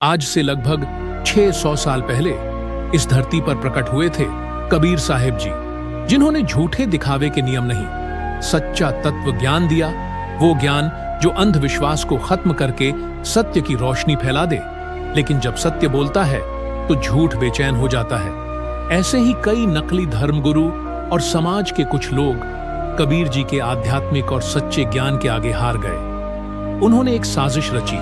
आज से लगभग 600 साल पहले इस धरती पर प्रकट हुए थे कबीर साहिब जी, जिन्होंने झूठे दिखावे के नियम नहीं, सच्चा तत्व ज्ञान दिया। वो ज्ञान जो अंधविश्वास को खत्म करके सत्य की रोशनी फैला दे। लेकिन जब सत्य बोलता है तो झूठ बेचैन हो जाता है। ऐसे ही कई नकली धर्मगुरु और समाज के कुछ लोग कबीर जी के आध्यात्मिक और सच्चे ज्ञान के आगे हार गए। उन्होंने एक साजिश रची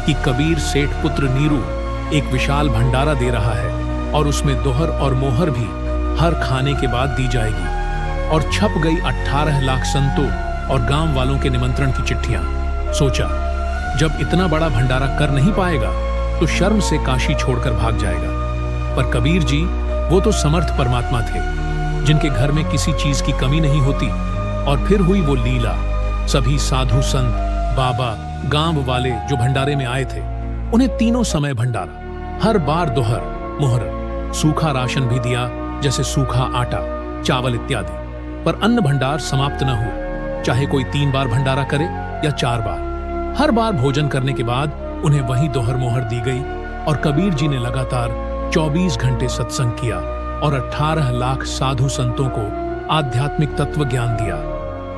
कि कबीर सेठ पुत्र नीरू एक विशाल भंडारा दे रहा है और उसमें दोहर और मोहर भी हर खाने के बाद दी जाएगी। और छप गई 18 लाख संतों और गांव वालों के निमंत्रण की चिट्ठियां। सोचा, जब इतना बड़ा भंडारा कर नहीं पाएगा तो शर्म से काशी छोड़कर भाग जाएगा। पर कबीर जी वो तो समर्थ परमात्मा थे, जिनके घर में किसी चीज की कमी नहीं होती। और फिर हुई वो लीला। सभी साधु संत, बाबा, गांव वाले जो भंडारे में आए थे, उन्हें तीनों समय भंडारा, हर बार दोहर, मोहर, सूखा राशन भी दिया, जैसे सूखा आटा, चावल इत्यादि। पर अन्न भंडार समाप्त न हुआ, चाहे कोई 3 बार भंडारा करे या 4 बार। हर बार भोजन करने के बाद उन्हें वही दोहर मोहर दी गई। और कबीर जी ने लगातार 24 घंटे सत्संग किया और 18 लाख साधु संतों को आध्यात्मिक तत्व ज्ञान दिया।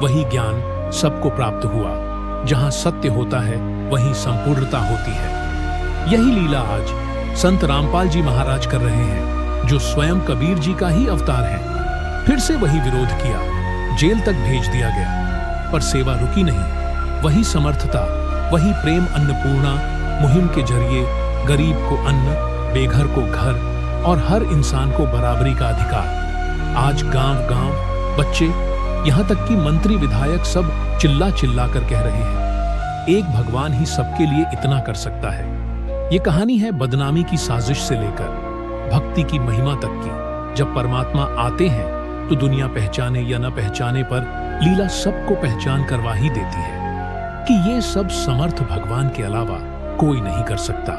वही ज्ञान सबको प्राप्त हुआ। जहां सत्य होता है वहीं संपूर्णता होती है। यही लीला आज संत रामपाल जी महाराज कर रहे हैं, जो स्वयं कबीर जी का ही अवतार है। फिर से वही विरोध किया, जेल तक भेज दिया गया, पर सेवा रुकी नहीं। वही समर्थता, वही प्रेम अन्नपूर्णा मुहिम के जरिए गरीब को अन्न, बेघर को घर और हर इंसान को बराबरी का अधिकार। आज गांव-गांव, बच्चे, यहाँ तक कि मंत्री विधायक सब चिल्ला चिल्ला कर कह रहे हैं, एक भगवान ही सबके लिए इतना कर सकता है। ये कहानी है बदनामी की साजिश से लेकर भक्ति की महिमा तक की। जब परमात्मा आते हैं तो दुनिया पहचाने या न पहचाने पर लीला सबको पहचान करवा ही देती है कि ये सब समर्थ भगवान के अलावा कोई नहीं कर सकता।